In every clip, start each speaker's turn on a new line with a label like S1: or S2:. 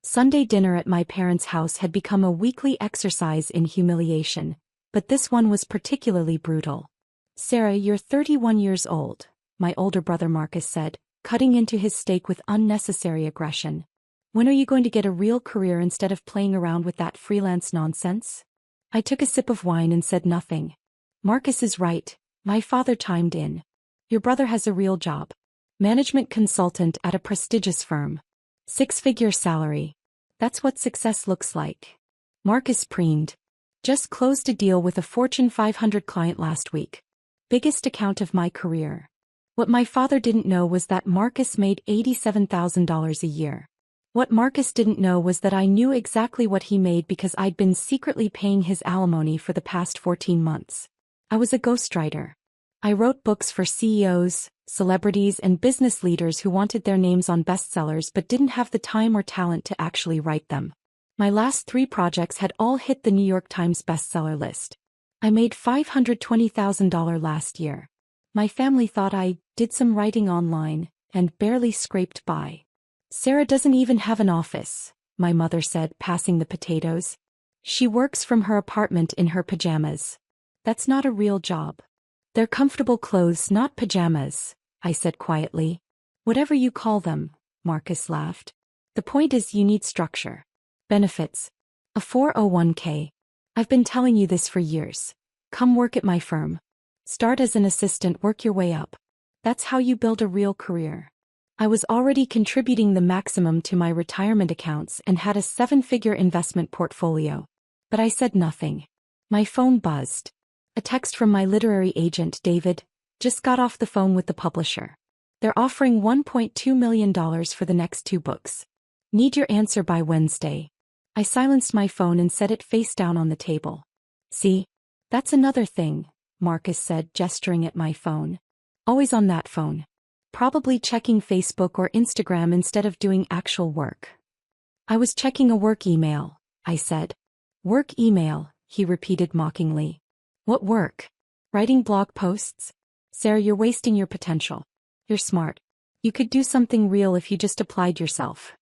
S1: Sunday dinner at my parents' house had become a weekly exercise in humiliation, but this one was particularly brutal. "Sarah, you're 31 years old," my older brother Marcus said, cutting into his steak with unnecessary aggression. "When are you going to get a real career instead of playing around with that freelance nonsense?" I took a sip of wine and said nothing. "Marcus is right," my father chimed in. "Your brother has a real job. Management consultant at a prestigious firm. Six-figure salary. That's what success looks like." Marcus preened. "Just closed a deal with a Fortune 500 client last week. Biggest account of my career." What my father didn't know was that Marcus made $87,000 a year. What Marcus didn't know was that I knew exactly what he made because I'd been secretly paying his alimony for the past 14 months. I was a ghostwriter. I wrote books for CEOs, celebrities and business leaders who wanted their names on bestsellers but didn't have the time or talent to actually write them. My last 3 projects had all hit the New York Times bestseller list. I made $520,000 last year. My family thought I did some writing online and barely scraped by. "Sarah doesn't even have an office," my mother said, passing the potatoes. "She works from her apartment in her pajamas. That's not a real job." "They're comfortable clothes, not pajamas," I said quietly. "Whatever you call them," Marcus laughed. "The point is you need structure. Benefits. A 401k. I've been telling you this for years. Come work at my firm. Start as an assistant, work your way up. That's how you build a real career." I was already contributing the maximum to my retirement accounts and had a 7-figure investment portfolio. But I said nothing. My phone buzzed. A text from my literary agent, David. "Just got off the phone with the publisher. They're offering $1.2 million for the next 2 books. Need your answer by Wednesday." I silenced my phone and set it face down on the table. "See? That's another thing," Marcus said, gesturing at my phone. "Always on that phone. Probably checking Facebook or Instagram instead of doing actual work." "I was checking a work email," I said. "Work email," he repeated mockingly. "What work? Writing blog posts? Sarah, you're wasting your potential. You're smart. You could do something real if you just applied yourself."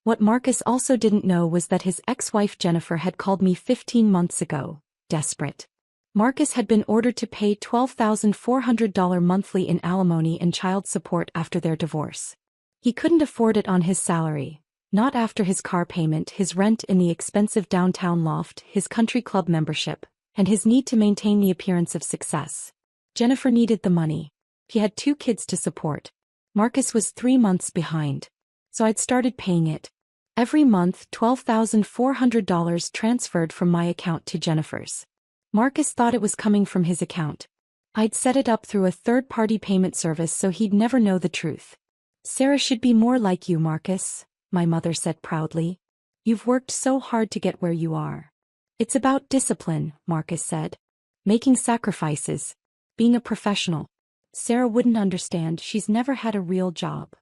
S1: What Marcus also didn't know was that his ex-wife Jennifer had called me 15 months ago, desperate. Marcus had been ordered to pay $12,400 monthly in alimony and child support after their divorce. He couldn't afford it on his salary, not after his car payment, his rent in the expensive downtown loft, his country club membership, and his need to maintain the appearance of success. Jennifer needed the money. He had 2 kids to support. Marcus was 3 months behind. So I'd started paying it. Every month, $12,400 transferred from my account to Jennifer's. Marcus thought it was coming from his account. I'd set it up through a third-party payment service so he'd never know the truth. "Sarah should be more like you, Marcus," my mother said proudly. "You've worked so hard to get where you are." "It's about discipline," Marcus said. "Making sacrifices. Being a professional." Sarah wouldn't understand, she's never had a real job.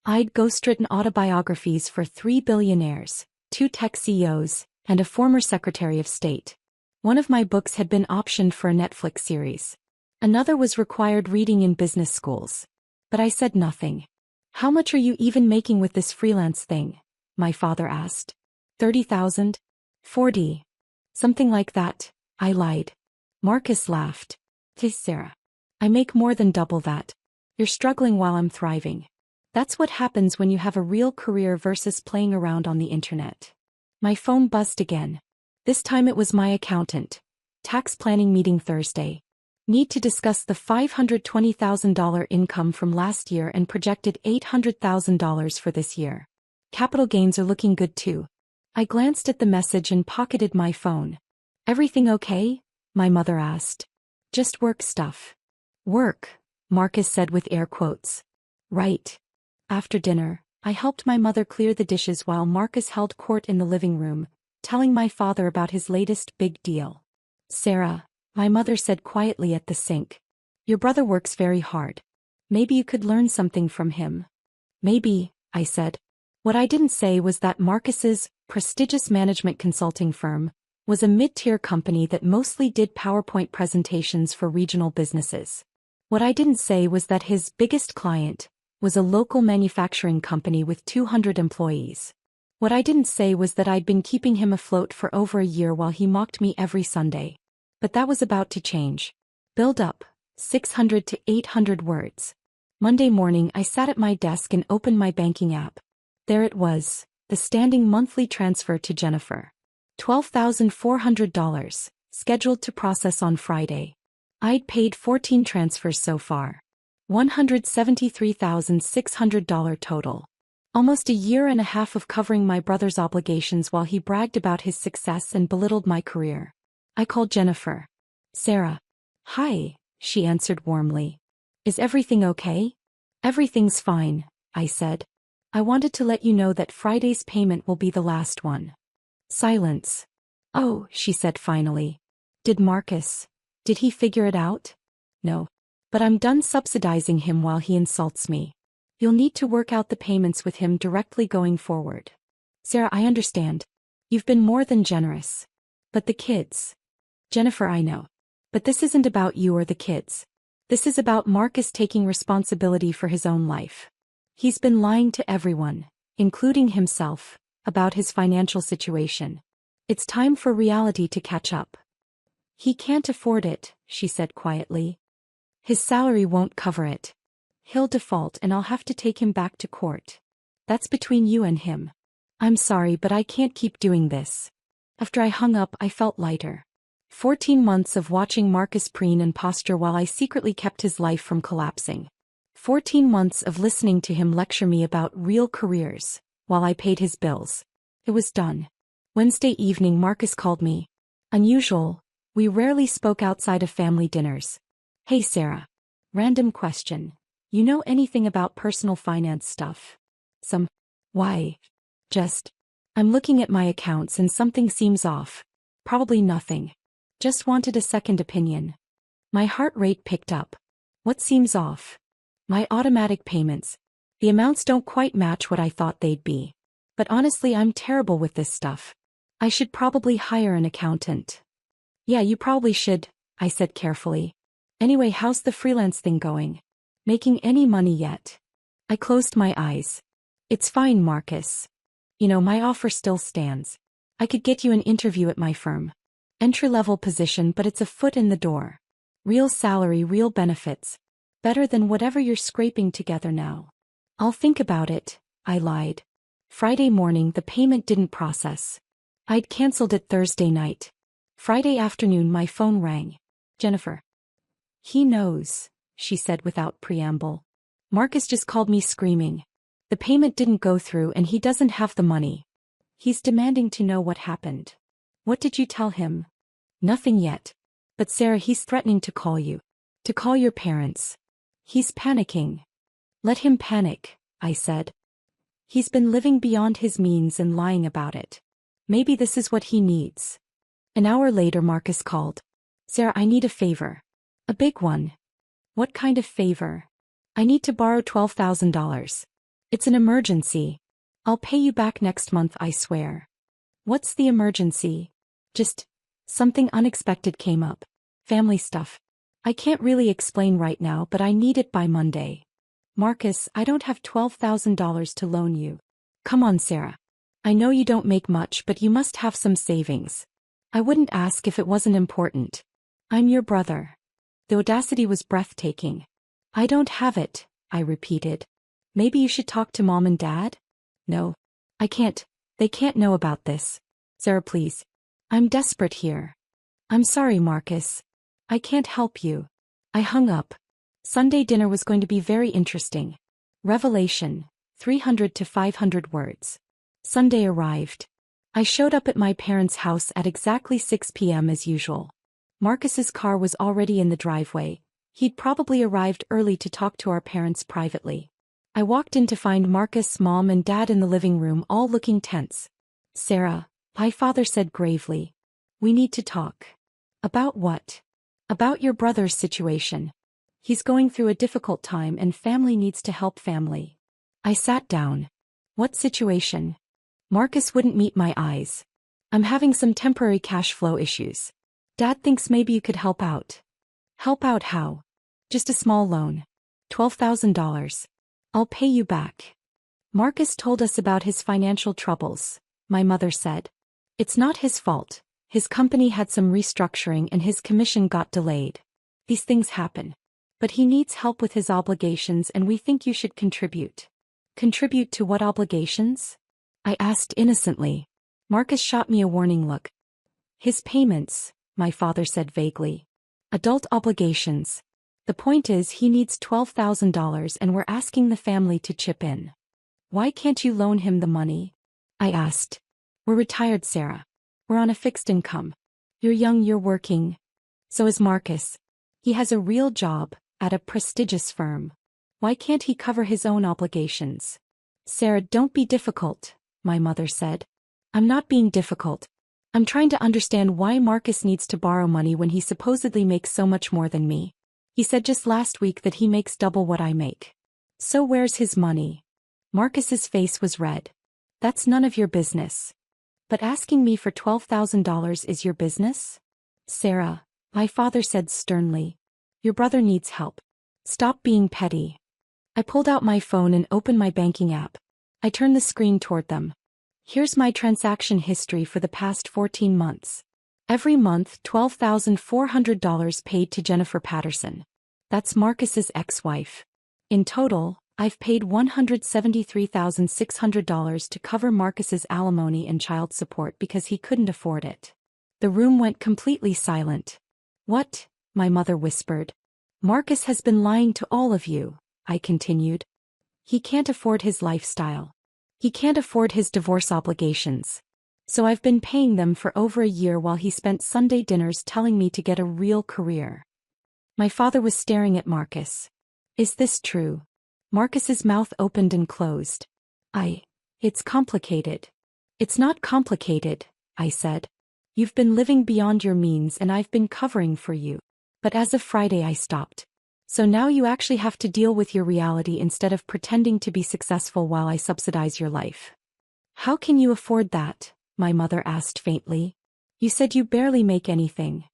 S1: I'd ghostwritten autobiographies for 3 billionaires, 2 tech CEOs, and a former Secretary of State. One of my books had been optioned for a Netflix series. Another was required reading in business schools. But I said nothing. "How much are you even making with this freelance thing?" my father asked. 30,000? 40. Something like that, I lied. Marcus laughed. Sarah. I make more than double that. You're struggling while I'm thriving. That's what happens when you have a real career versus playing around on the internet. My phone buzzed again. This time it was my accountant. Tax planning meeting Thursday. Need to discuss the $520,000 income from last year and projected $800,000 for this year. Capital gains are looking good too. I glanced at the message and pocketed my phone. "Everything okay?" my mother asked. "Just work stuff." "Work," Marcus said with air quotes. "Right." After dinner, I helped my mother clear the dishes while Marcus held court in the living room, telling my father about his latest big deal. "Sarah," my mother said quietly at the sink, "your brother works very hard. Maybe you could learn something from him." "Maybe," I said. What I didn't say was that Marcus's prestigious management consulting firm was a mid-tier company that mostly did PowerPoint presentations for regional businesses. What I didn't say was that his biggest client was a local manufacturing company with 200 employees. What I didn't say was that I'd been keeping him afloat for over a year while he mocked me every Sunday. But that was about to change. Build up, 600 to 800 words. Monday morning I sat at my desk and opened my banking app. There it was, the standing monthly transfer to Jennifer. $12,400, scheduled to process on Friday. I'd paid 14 transfers so far. $173,600 total. Almost a year and a half of covering my brother's obligations while he bragged about his success and belittled my career. I called Jennifer. Sarah. Hi, she answered warmly. Is everything okay? Everything's fine, I said. I wanted to let you know that Friday's payment will be the last one. Silence. Oh, she said finally. Did he figure it out? No. But I'm done subsidizing him while he insults me. You'll need to work out the payments with him directly going forward. Sarah, I understand. You've been more than generous. But the kids. Jennifer, I know. But this isn't about you or the kids. This is about Marcus taking responsibility for his own life. He's been lying to everyone, including himself, about his financial situation. It's time for reality to catch up. He can't afford it, she said quietly. His salary won't cover it. He'll default and I'll have to take him back to court. That's between you and him. I'm sorry, but I can't keep doing this. After I hung up, I felt lighter. 14 months of watching Marcus preen and posture while I secretly kept his life from collapsing. 14 months of listening to him lecture me about real careers, while I paid his bills. It was done. Wednesday evening Marcus called me. Unusual, we rarely spoke outside of family dinners. Hey Sarah. Random question. You know anything about personal finance stuff? Why? I'm looking at my accounts and something seems off. Probably nothing. Just wanted a second opinion. My heart rate picked up. What seems off? My automatic payments. The amounts don't quite match what I thought they'd be. But honestly, I'm terrible with this stuff. I should probably hire an accountant. Yeah, you probably should, I said carefully. Anyway, how's the freelance thing going? Making any money yet? I closed my eyes. It's fine, Marcus. You know, my offer still stands. I could get you an interview at my firm. Entry-level position, but it's a foot in the door. Real salary, real benefits. Better than whatever you're scraping together now. I'll think about it, I lied. Friday morning the payment didn't process. I'd cancelled it Thursday night. Friday afternoon my phone rang. Jennifer. He knows, she said without preamble. Marcus just called me screaming. The payment didn't go through and he doesn't have the money. He's demanding to know what happened. What did you tell him? Nothing yet. But Sarah, he's threatening to call you. To call your parents. He's panicking. Let him panic, I said. He's been living beyond his means and lying about it. Maybe this is what he needs. An hour later Marcus called. Sarah, I need a favor. A big one. What kind of favor? I need to borrow $12,000. It's an emergency. I'll pay you back next month, I swear. What's the emergency? Just something unexpected came up. Family stuff. I can't really explain right now, but I need it by Monday. Marcus, I don't have $12,000 to loan you. Come on, Sarah. I know you don't make much, but you must have some savings. I wouldn't ask if it wasn't important. I'm your brother. The audacity was breathtaking. I don't have it, I repeated. Maybe you should talk to Mom and Dad? No. I can't. They can't know about this. Sarah, please. I'm desperate here. I'm sorry, Marcus. I can't help you. I hung up. Sunday dinner was going to be very interesting. Revelation, 300 to 500 words. Sunday arrived. I showed up at my parents' house at exactly 6 p.m. as usual. Marcus's car was already in the driveway. He'd probably arrived early to talk to our parents privately. I walked in to find Marcus, Mom and Dad in the living room, all looking tense. Sarah, my father said gravely. We need to talk. About what? About your brother's situation. He's going through a difficult time and family needs to help family. I sat down. What situation? Marcus wouldn't meet my eyes. I'm having some temporary cash flow issues. Dad thinks maybe you could help out. Help out how? Just a small loan. $12,000. I'll pay you back. Marcus told us about his financial troubles, my mother said. It's not his fault. His company had some restructuring and his commission got delayed. These things happen. But he needs help with his obligations and we think you should contribute. Contribute to what obligations? I asked innocently. Marcus shot me a warning look. His payments, my father said vaguely. Adult obligations. The point is he needs $12,000 and we're asking the family to chip in. Why can't you loan him the money? I asked. We're retired, Sarah. We're on a fixed income. You're young, you're working. So is Marcus. He has a real job, at a prestigious firm. Why can't he cover his own obligations? Sarah, don't be difficult, my mother said. I'm not being difficult. I'm trying to understand why Marcus needs to borrow money when he supposedly makes so much more than me. He said just last week that he makes double what I make. So where's his money? Marcus's face was red. That's none of your business. But asking me for $12,000 is your business? Sarah, my father said sternly. Your brother needs help. Stop being petty. I pulled out my phone and opened my banking app. I turned the screen toward them. Here's my transaction history for the past 14 months. Every month, $12,400 paid to Jennifer Patterson. That's Marcus's ex-wife. In total, I've paid $173,600 to cover Marcus's alimony and child support because he couldn't afford it. The room went completely silent. What? My mother whispered. Marcus has been lying to all of you, I continued. He can't afford his lifestyle. He can't afford his divorce obligations. So I've been paying them for over a year while he spent Sunday dinners telling me to get a real career. My father was staring at Marcus. Is this true? Marcus's mouth opened and closed. It's complicated. It's not complicated, I said. You've been living beyond your means and I've been covering for you. But as of Friday I stopped. So now you actually have to deal with your reality instead of pretending to be successful while I subsidize your life. How can you afford that? My mother asked faintly. You said you barely make anything.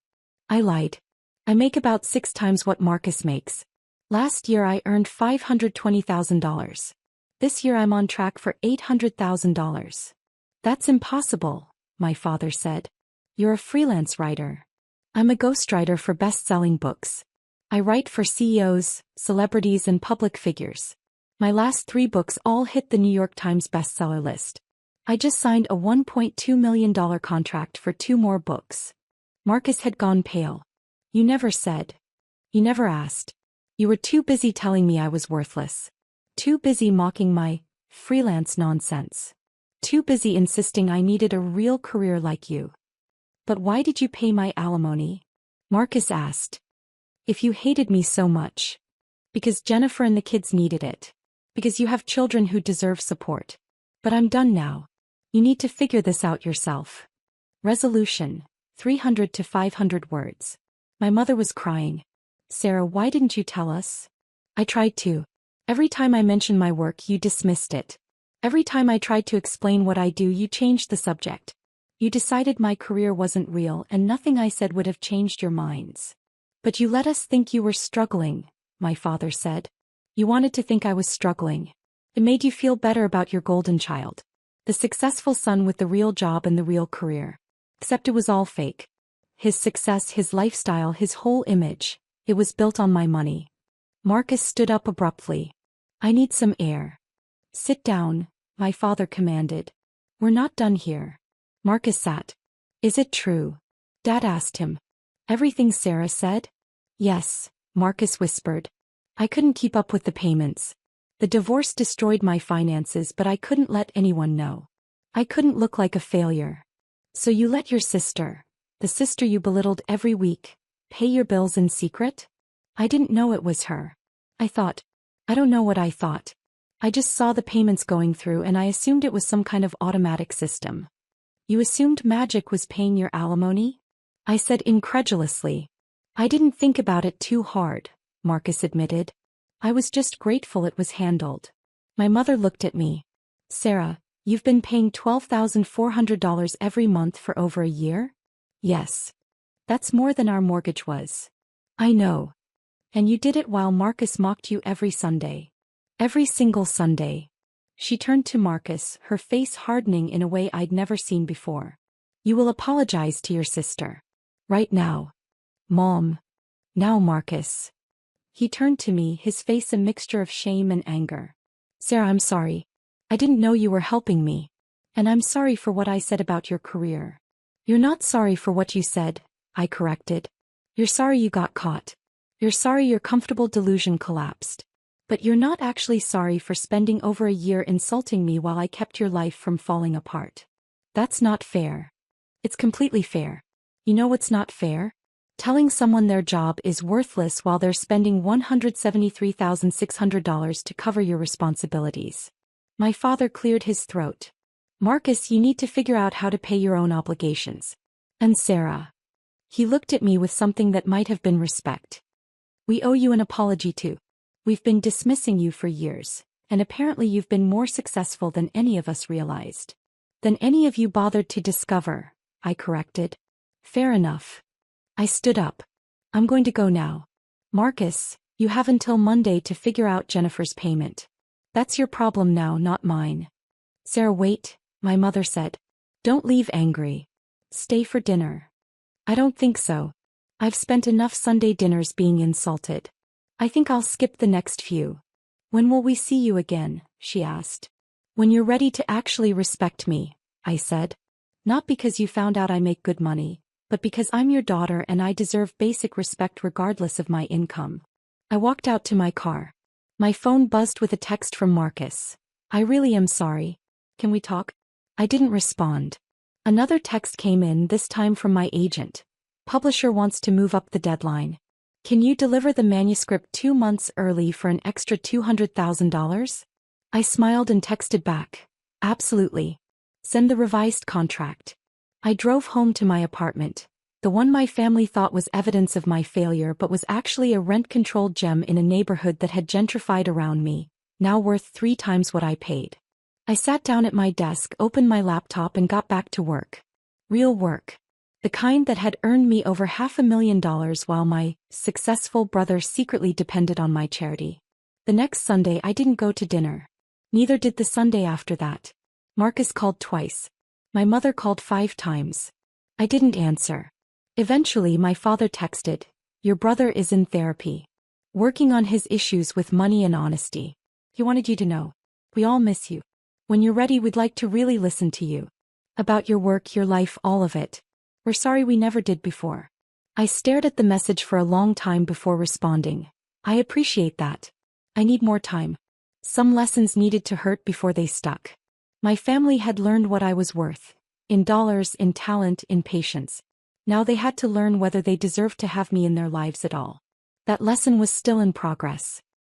S1: I lied. I make about 6 times what Marcus makes. Last year I earned $520,000. This year I'm on track for $800,000. That's impossible, my father said. You're a freelance writer. I'm a ghostwriter for best-selling books. I write for CEOs, celebrities and public figures. My last 3 books all hit the New York Times bestseller list. I just signed a $1.2 million contract for 2 more books. Marcus had gone pale. You never said. You never asked. You were too busy telling me I was worthless. Too busy mocking my freelance nonsense. Too busy insisting I needed a real career like you. But why did you pay my alimony? Marcus asked. If you hated me so much. Because Jennifer and the kids needed it. Because you have children who deserve support. But I'm done now. You need to figure this out yourself. Resolution, 300 to 500 words. My mother was crying. Sarah, why didn't you tell us? I tried to. Every time I mentioned my work, you dismissed it. Every time I tried to explain what I do, you changed the subject. You decided my career wasn't real and nothing I said would have changed your minds. But you let us think you were struggling, my father said. You wanted to think I was struggling. It made you feel better about your golden child. The successful son with the real job and the real career. Except it was all fake. His success, his lifestyle, his whole image. It was built on my money. Marcus stood up abruptly. I need some air. Sit down, my father commanded. We're not done here. Marcus sat. Is it true? Dad asked him. Everything Sarah said? Yes, Marcus whispered. I couldn't keep up with the payments. The divorce destroyed my finances, but I couldn't let anyone know. I couldn't look like a failure. So you let your sister, the sister you belittled every week, pay your bills in secret? I didn't know it was her. I don't know what I thought. I just saw the payments going through and I assumed it was some kind of automatic system. You assumed Magic was paying your alimony? I said incredulously. I didn't think about it too hard, Marcus admitted. I was just grateful it was handled. My mother looked at me. Sarah, you've been paying $12,400 every month for over a year? Yes. That's more than our mortgage was. I know. And you did it while Marcus mocked you every Sunday. Every single Sunday. She turned to Marcus, her face hardening in a way I'd never seen before. You will apologize to your sister. Right now. Mom. Now, Marcus. He turned to me, his face a mixture of shame and anger. Sarah, I'm sorry. I didn't know you were helping me. And I'm sorry for what I said about your career. You're not sorry for what you said, I corrected. You're sorry you got caught. You're sorry your comfortable delusion collapsed. But you're not actually sorry for spending over a year insulting me while I kept your life from falling apart. That's not fair. It's completely fair. You know what's not fair? Telling someone their job is worthless while they're spending $173,600 to cover your responsibilities. My father cleared his throat. Marcus, you need to figure out how to pay your own obligations. And Sarah. He looked at me with something that might have been respect. We owe you an apology too. We've been dismissing you for years, and apparently you've been more successful than any of us realized. Than any of you bothered to discover, I corrected. Fair enough. I stood up. I'm going to go now. Marcus, you have until Monday to figure out Jennifer's payment. That's your problem now, not mine. Sarah, wait, my mother said. Don't leave angry. Stay for dinner. I don't think so. I've spent enough Sunday dinners being insulted. I think I'll skip the next few. When will we see you again? She asked. When you're ready to actually respect me, I said. Not because you found out I make good money, but because I'm your daughter and I deserve basic respect regardless of my income. I walked out to my car. My phone buzzed with a text from Marcus. I really am sorry. Can we talk? I didn't respond. Another text came in, this time from my agent. Publisher wants to move up the deadline. Can you deliver the manuscript 2 months early for an extra $200,000? I smiled and texted back. Absolutely. Send the revised contract. I drove home to my apartment, the one my family thought was evidence of my failure but was actually a rent-controlled gem in a neighborhood that had gentrified around me, now worth 3 times what I paid. I sat down at my desk, opened my laptop and got back to work. Real work. The kind that had earned me over $500,000 while my successful brother secretly depended on my charity. The next Sunday I didn't go to dinner. Neither did the Sunday after that. Marcus called twice. My mother called 5 times. I didn't answer. Eventually my father texted, your brother is in therapy. Working on his issues with money and honesty. He wanted you to know. We all miss you. When you're ready, we'd like to really listen to you. About your work, your life, all of it. We're sorry we never did before. I stared at the message for a long time before responding. I appreciate that. I need more time. Some lessons needed to hurt before they stuck. My family had learned what I was worth. In dollars, in talent, in patience. Now they had to learn whether they deserved to have me in their lives at all. That lesson was still in progress.